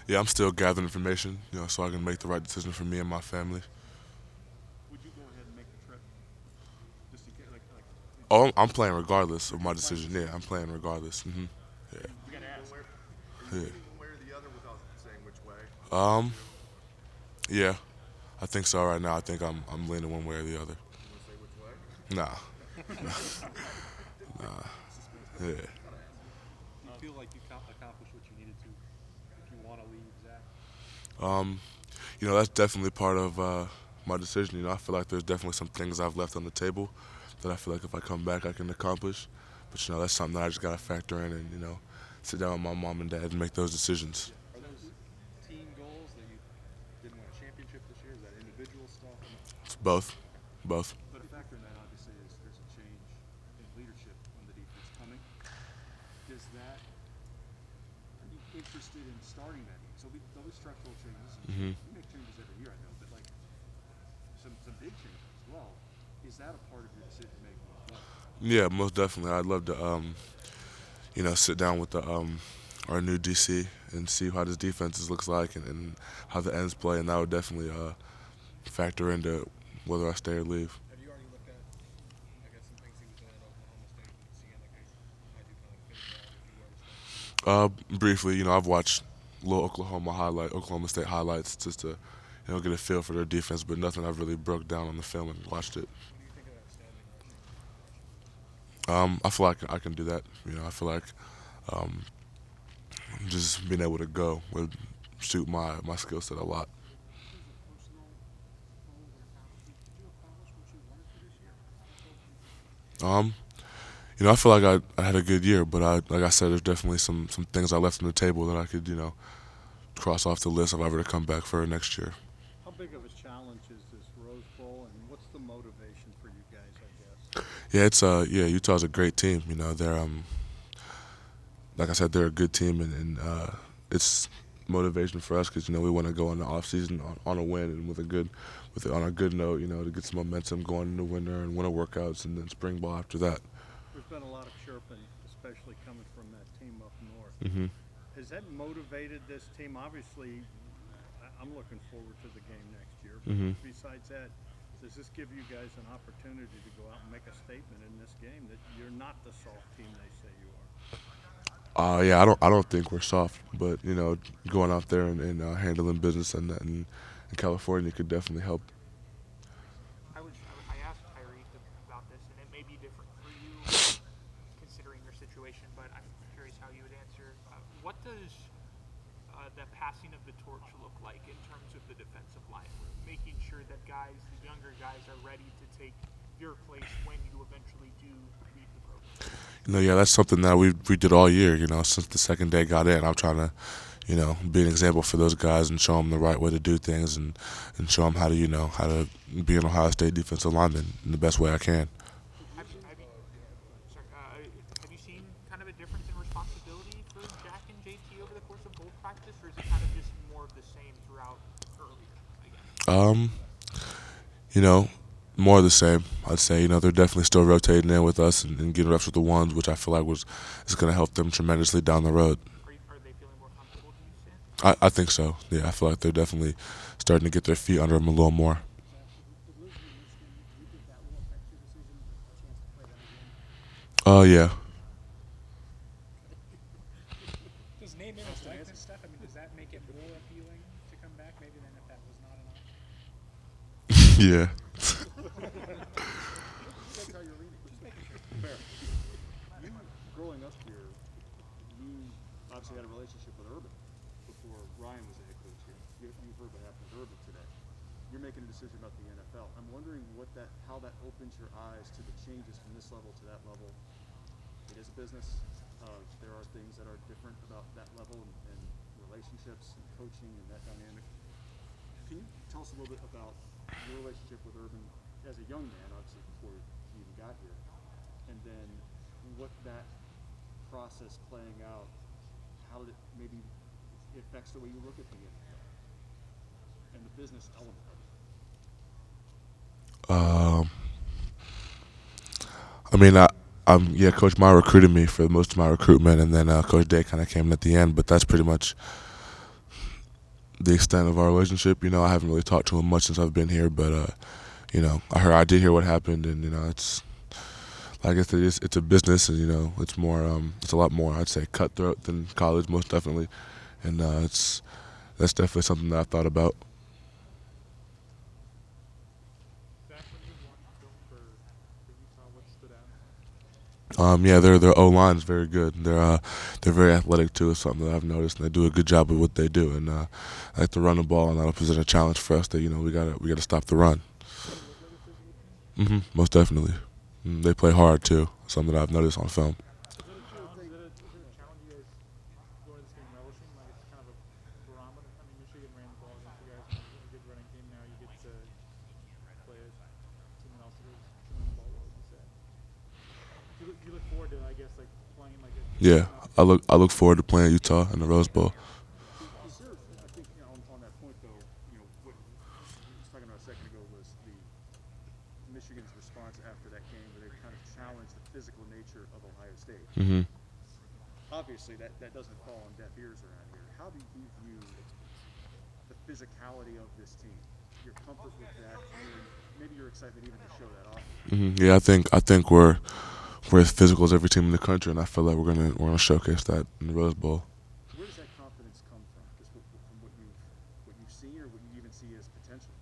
Yeah, I'm still gathering information, so I can make the right decision for me and my family. Would you go ahead and make the trip just to get Oh, I'm playing regardless of you're my going to play decision. this Yeah, year? I'm playing regardless. Yeah. We got to ask. Are you Yeah. leaning one way or the other without saying which way between the Um. two? Yeah, I think so. Right now, I think I'm leaning one way or the other. You want to say which way? Nah. Suspense. Yeah. Gotta ask. Do you feel like you accomplished what you needed to if you want to leave, Zach? Um. That's definitely part of my decision. I feel like there's definitely some things I've left on the table that I feel like if I come back, I can accomplish. But that's something that I just gotta factor in and sit down with my mom and dad and make those decisions. Are those team goals that you didn't win a championship this year? Is that individual stuff? It's both, both. But a factor in that obviously is there's a change in leadership on the defense coming. Does that are you interested in starting that? So there'll be structural changes. And we make changes every year, I know, but like some big changes as well. Is that a part of your decision making as well? Yeah, most definitely. I'd love to sit down with the our new DC and see how this defense looks like and how the ends play, and that would definitely factor into whether I stay or leave. Have you already looked at, I guess, some things he was doing at Oklahoma State and seeing like how you kind of fit in there? Would you understand? Briefly, I've watched little Oklahoma State highlights just to get a feel for their defense, but nothing I've really broke down on the film and watched it. What do you think of that standing rushing? I feel like I can do that. I feel like um, just being able to go would suit my skill set a lot. There's a personal goal and accomplishment. Did you accomplish what you wanted for this year? Um, I feel like I had a good year, but like I said, there's definitely some things I left on the table that I could cross off the list if I were to come back for next year. How big of a challenge is this Rose Bowl, and what's the motivation for you guys, I guess? Yeah, it's Utah's a great team. They're like I said, they're a good team, and it's motivation for us because we want to go in the off season on a win and on a good note. To get some momentum going in the winter and winter workouts and then spring ball after that. There's been a lot of chirping, especially coming from that team up north. Hmm. Has that motivated this team? Obviously, I'm looking forward to the game next year. But Hmm. besides that, does this give you guys an opportunity to go out and make a statement in this game that you're not the soft team they say you are? Yeah, I don't think we're soft, but going out there and handling business in California could definitely help. I asked Tyreek about this, and it may be different for you considering your situation, but I'm curious how you would answer. What does the passing of the torch look like in terms of the defensive line? Making sure that the younger guys, are ready to take your place when you eventually do leave the program. Yeah, that's something that we did all year. Since the second day got in, I'm trying to, be an example for those guys and show them the right way to do things and show them how to be an Ohio State defensive lineman in the best way I can. Have you seen kind of a difference in responsibility for Jack and JT over the course of both practice, or is it kind of just more of the same throughout earlier, I guess? More of the same. I'd say they're definitely still rotating in with us and getting reps with the ones, which I feel like is going to help them tremendously down the road. Are they feeling more comfortable, do you think? I think so. Yeah, I feel like they're definitely starting to get their feet under them a little more. With losing to Michigan, do you think that will affect your decision? A chance to play them again? Oh yeah. Does name, image, likeness stuff? I mean, does that make it more appealing to come back maybe than if that was not an option? Yeah. That's how you're leaning. Just making sure. Fair. You, growing up here, you obviously had a relationship with Urban before Ryan was the head coach here. You've heard what happened with Urban today. You're making a decision about the NFL. I'm wondering how that opens your eyes to the changes from this level to that level. It is a business. There are things that are different about that level and relationships and coaching and that dynamic. Can you tell us a little bit about your relationship with Urban as a young man, obviously before you even got here, and then what that process playing out, how it maybe affects the way you look at the NFL and the business element of it? I mean, Coach Meyer recruited me for most of my recruitment, and then Coach Day kind of came in at the end. But that's pretty much the extent of our relationship. You know, I haven't really talked to him much since I've been here, but you know, I did hear what happened, and you know, it's like I said, it's a business, and you know, it's a lot more, I'd say, cutthroat than college, most definitely, and that's definitely something that I've thought about. Zach, when you watched film for Utah, what stood out? Yeah, their O line is very good. They're very athletic too. It's something that I've noticed, and they do a good job of what they do. And I like to run the ball, and that'll present a challenge for us. That you know we gotta stop the run. Most definitely. They play hard too. Something that I've noticed on film. Is it a challenge you guys going to this game relishing? Like it's kind of a barometer. I mean, Michigan ran the ball against you guys in a good running game. Now you get to play a team that also does run the ball well, as you said. Do you look forward to, I guess, like playing like a Yeah, I look forward to playing Utah in the Rose Bowl. Is there, I think, you know, on that point though, you know, what you was talking about a second ago was the Michigan's response after that game, where they kind of challenged the physical nature of Ohio State. hmm Obviously, that doesn't fall on deaf ears around here. How do you view the physicality of this team? Your comfort with that, and maybe your excitement even to show that off. Yeah, I think we're as physical as every team in the country, and I feel like we're gonna showcase that in the Rose Bowl. Where does that confidence come from? Just from what you've seen, or what you even see as potential?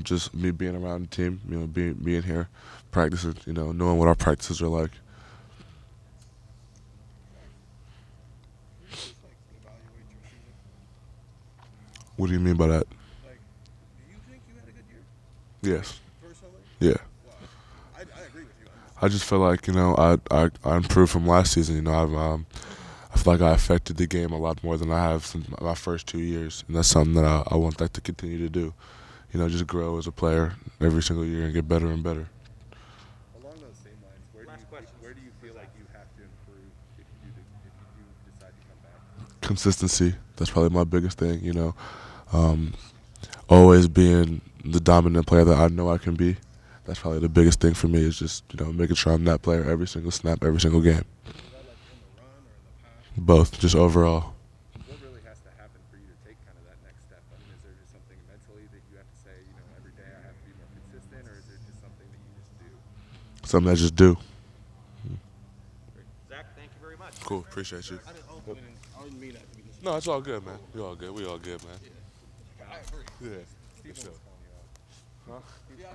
Just me being around the team, you know, being here, practicing, you know, knowing what our practices are like. Can you just like evaluate your season? What do you mean by that? Like, do you think you had a good year Yes. personally? Yeah. Well, I agree with you. I just feel like, you know, I improved from last season. You know, I feel like I affected the game a lot more than I have since my first 2 years, and that's something that I want that to continue to do. You know, just grow as a player every single year and get better and better. Along those same lines, where do you feel like you have to improve if you do decide to come back? Consistency. That's probably my biggest thing. You know, always being the dominant player that I know I can be. That's probably the biggest thing for me, is just, you know, making sure I'm that player every single snap, every single game. Is that like in the run or in the pass? Both, just overall. What really has to happen for you to take kind of that next step? I mean, is there just something mentally that you have to say, you know, every day I have to be more consistent, or is it just something that you just do? Something I just do. Zach, thank you very much. Cool, appreciate you. I didn't mean that to be disrespectful. No, it's all good, man. We all good. We all good, man. I agree. Yeah, for sure. Calling you out. Huh? Yeah,